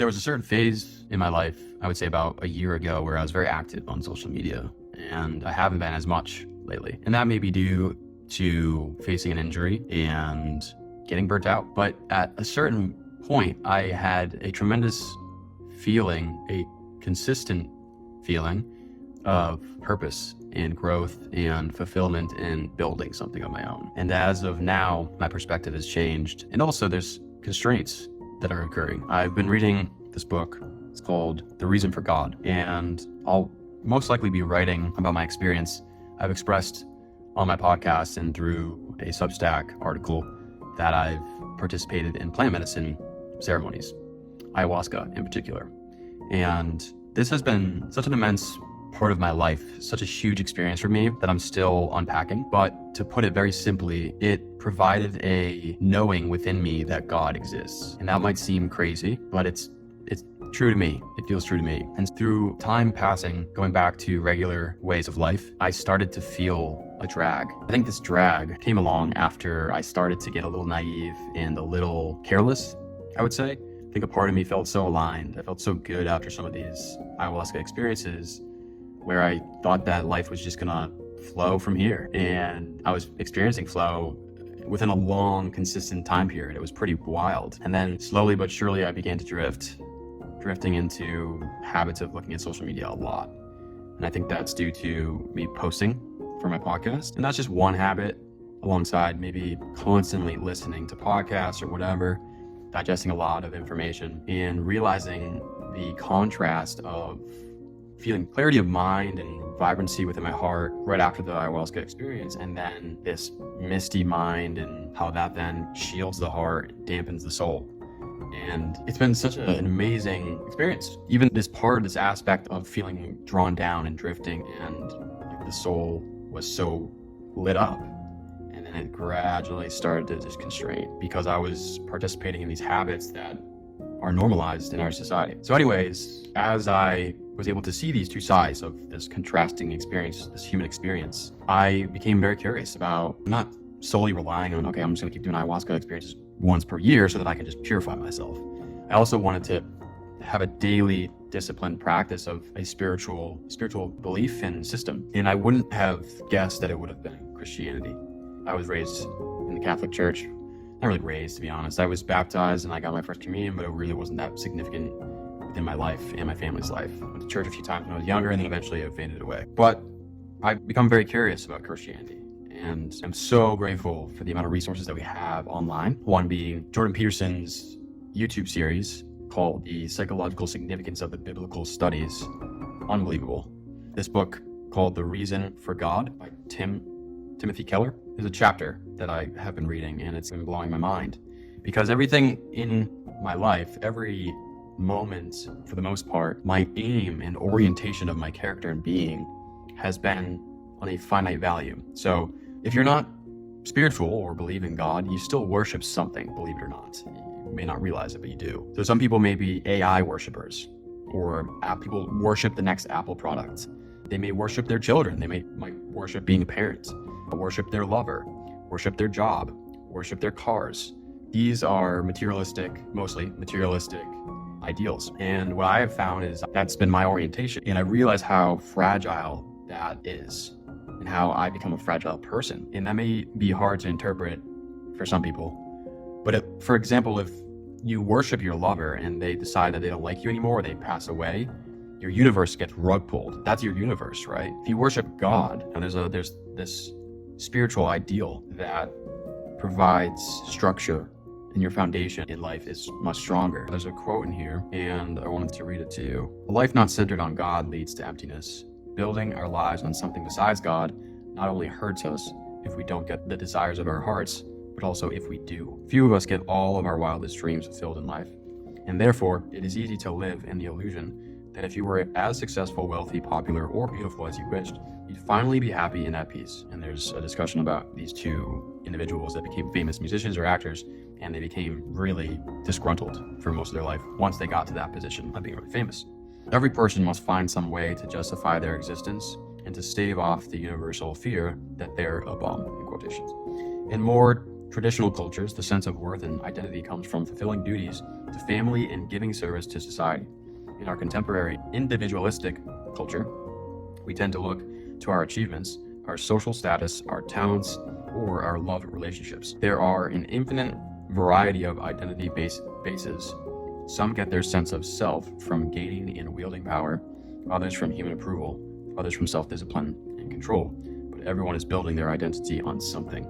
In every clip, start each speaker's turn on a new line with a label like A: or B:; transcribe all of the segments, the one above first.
A: There was a certain phase in my life, I would say about a year ago, where I was very active on social media, and I haven't been as much lately. And that may be due to facing an injury and getting burnt out. But at a certain point, I had a tremendous feeling, a consistent feeling of purpose and growth and fulfillment in building something on my own. And as of now, my perspective has changed. And also there's constraints that are occurring. I've been reading this book. It's called The Reason for God, and I'll most likely be writing about my experience I've expressed on my podcast and through a Substack article that I've participated in plant medicine ceremonies, ayahuasca in particular. And this has been such an immense part of my life, such a huge experience for me that I'm still unpacking. But to put it very simply, it provided a knowing within me that God exists. And that might seem crazy, but it's true to me. It feels true to me. And through time passing, going back to regular ways of life, I started to feel a drag. I think this drag came along after I started to get a little naive and a little careless, I would say. I think a part of me felt so aligned. I felt so good after some of these ayahuasca experiences where I thought that life was just gonna flow from here. And I was experiencing flow within a long, consistent time period. It was pretty wild. And then slowly but surely I began to drifting into habits of looking at social media a lot. And I think that's due to me posting for my podcast. And that's just one habit alongside maybe constantly listening to podcasts or whatever, digesting a lot of information and realizing the contrast of feeling clarity of mind and vibrancy within my heart right after the ayahuasca experience, and then this misty mind and how that then shields the heart, dampens the soul. And it's been such an amazing experience. Even this aspect of feeling drawn down and drifting, and like the soul was so lit up. And then it gradually started to just constrain because I was participating in these habits that are normalized in our society. So anyways, as I was able to see these two sides of this contrasting experience, this human experience, I became very curious about not solely relying on, okay, I'm just gonna keep doing ayahuasca experiences once per year so that I can just purify myself. I also wanted to have a daily disciplined practice of a spiritual belief and system. And I wouldn't have guessed that it would have been Christianity. I was raised in the Catholic Church. Not really raised, to be honest. I was baptized and I got my first communion, but it really wasn't that significant within my life and my family's life. I went to church a few times when I was younger, and then eventually it faded away. But I've become very curious about Christianity, and I'm so grateful for the amount of resources that we have online. One being Jordan Peterson's YouTube series called The Psychological Significance of the Biblical Studies. Unbelievable. This book called The Reason for God by Timothy Keller is a chapter that I have been reading, and it's been blowing my mind because everything in my life, every moment for the most part, my aim and orientation of my character and being has been on a finite value. So if you're not spiritual or believe in God, you still worship something, believe it or not. You may not realize it, but you do. So some people may be AI worshipers, or people worship the next Apple product. They may worship their children. They might worship being a parent, worship their lover, worship their job, worship their cars. These are mostly materialistic ideals. And what I have found is that's been my orientation. And I realize how fragile that is and how I become a fragile person. And that may be hard to interpret for some people. But for example, if you worship your lover and they decide that they don't like you anymore, or they pass away, your universe gets rug pulled. That's your universe, right? If you worship God, and there's this spiritual ideal that provides structure, and your foundation in life is much stronger. There's a quote in here, and I wanted to read it to you. A life not centered on God leads to emptiness. Building our lives on something besides God not only hurts us if we don't get the desires of our hearts, but also if we do. Few of us get all of our wildest dreams fulfilled in life, and therefore it is easy to live in the illusion that if you were as successful, wealthy, popular, or beautiful as you wished, you'd finally be happy and at peace. And there's a discussion about these two individuals that became famous musicians or actors, and they became really disgruntled for most of their life once they got to that position of being really famous. Every person must find some way to justify their existence and to stave off the universal fear that they're a bum, in quotations. And more traditional cultures, the sense of worth and identity comes from fulfilling duties to family and giving service to society. In our contemporary individualistic culture, we tend to look to our achievements, our social status, our talents, or our love relationships. There are an infinite variety of identity bases. Some get their sense of self from gaining and wielding power, others from human approval, others from self-discipline and control. But everyone is building their identity on something.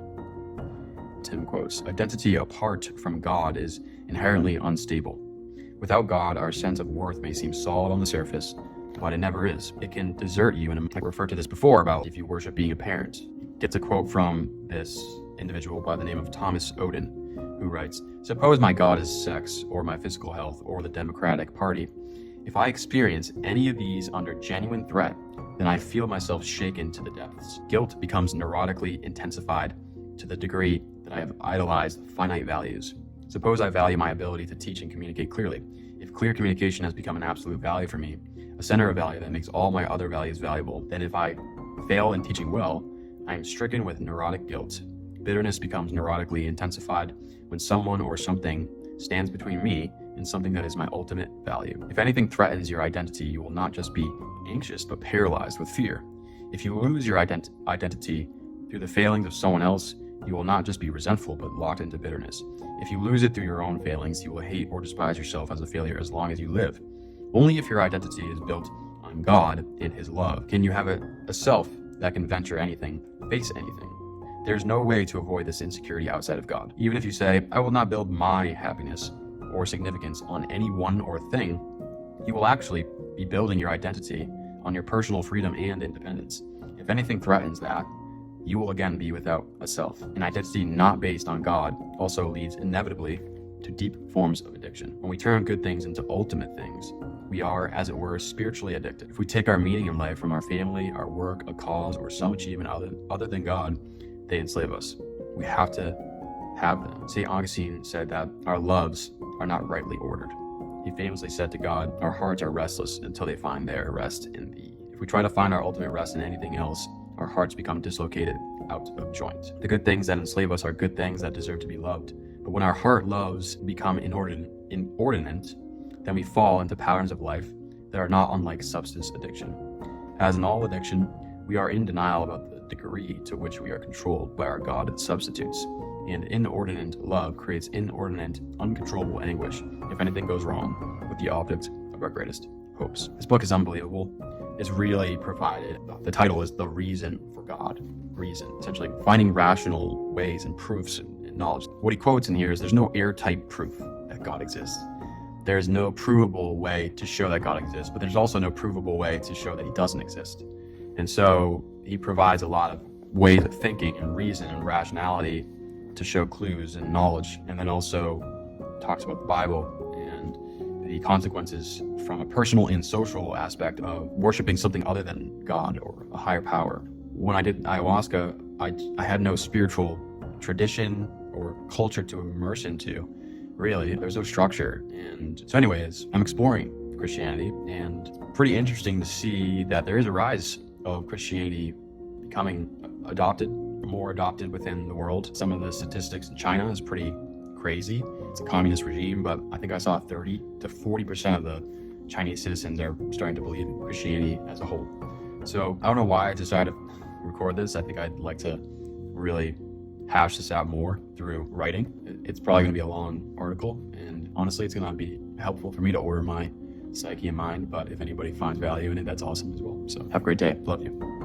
A: Tim quotes, "Identity apart from God is inherently unstable. Without God, our sense of worth may seem solid on the surface, but it never is. It can desert you, and I referred to this before about if you worship being a parent." Gets a quote from this individual by the name of Thomas Oden, who writes, "Suppose my God is sex, or my physical health, or the Democratic Party. If I experience any of these under genuine threat, then I feel myself shaken to the depths. Guilt becomes neurotically intensified to the degree that I have idolized finite values. Suppose I value my ability to teach and communicate clearly. If clear communication has become an absolute value for me, a center of value that makes all my other values valuable, then if I fail in teaching well, I am stricken with neurotic guilt. Bitterness becomes neurotically intensified when someone or something stands between me and something that is my ultimate value. If anything threatens your identity, you will not just be anxious, but paralyzed with fear. If you lose your identity through the failings of someone else, you will not just be resentful, but locked into bitterness. If you lose it through your own failings, you will hate or despise yourself as a failure as long as you live. Only if your identity is built on God and His love can you have a self that can venture anything, face anything. There's no way to avoid this insecurity outside of God. Even if you say, I will not build my happiness or significance on any one or thing, you will actually be building your identity on your personal freedom and independence. If anything threatens that, you will again be without a self. An identity not based on God also leads inevitably to deep forms of addiction. When we turn good things into ultimate things, we are, as it were, spiritually addicted. If we take our meaning in life from our family, our work, a cause, or some achievement other than God, they enslave us. We have to have them. St. Augustine said that our loves are not rightly ordered. He famously said to God, our hearts are restless until they find their rest in Thee. If we try to find our ultimate rest in anything else, our hearts become dislocated out of joint. The good things that enslave us are good things that deserve to be loved. But when our heart loves become inordinate, then we fall into patterns of life that are not unlike substance addiction. As in all addiction, we are in denial about the degree to which we are controlled by our God substitutes. And inordinate love creates inordinate, uncontrollable anguish if anything goes wrong with the object of our greatest hopes. This book is unbelievable. It's really provided. The title is The Reason for God. Reason. Essentially finding rational ways and proofs and knowledge. What he quotes in here is there's no airtight proof that God exists. There's no provable way to show that God exists, but there's also no provable way to show that He doesn't exist. And so he provides a lot of ways of thinking and reason and rationality to show clues and knowledge, and then also talks about the Bible and the consequences from a personal and social aspect of worshiping something other than God or a higher power. When I did ayahuasca, I had no spiritual tradition or culture to immerse into. Really, there's no structure. And so anyways, I'm exploring Christianity, and pretty interesting to see that there is a rise of Christianity becoming more adopted within the world. Some of the statistics in China is pretty crazy. It's a communist regime, but I think I saw 30 to 40% of the Chinese citizens are starting to believe in Christianity as a whole. So I don't know why I decided to record this. I think I'd like to really hash this out more through writing. It's probably going to be a long article, and honestly, it's going to be helpful for me to order my psyche and mind, but if anybody finds value in it, that's awesome as well. So have a great day. Love you.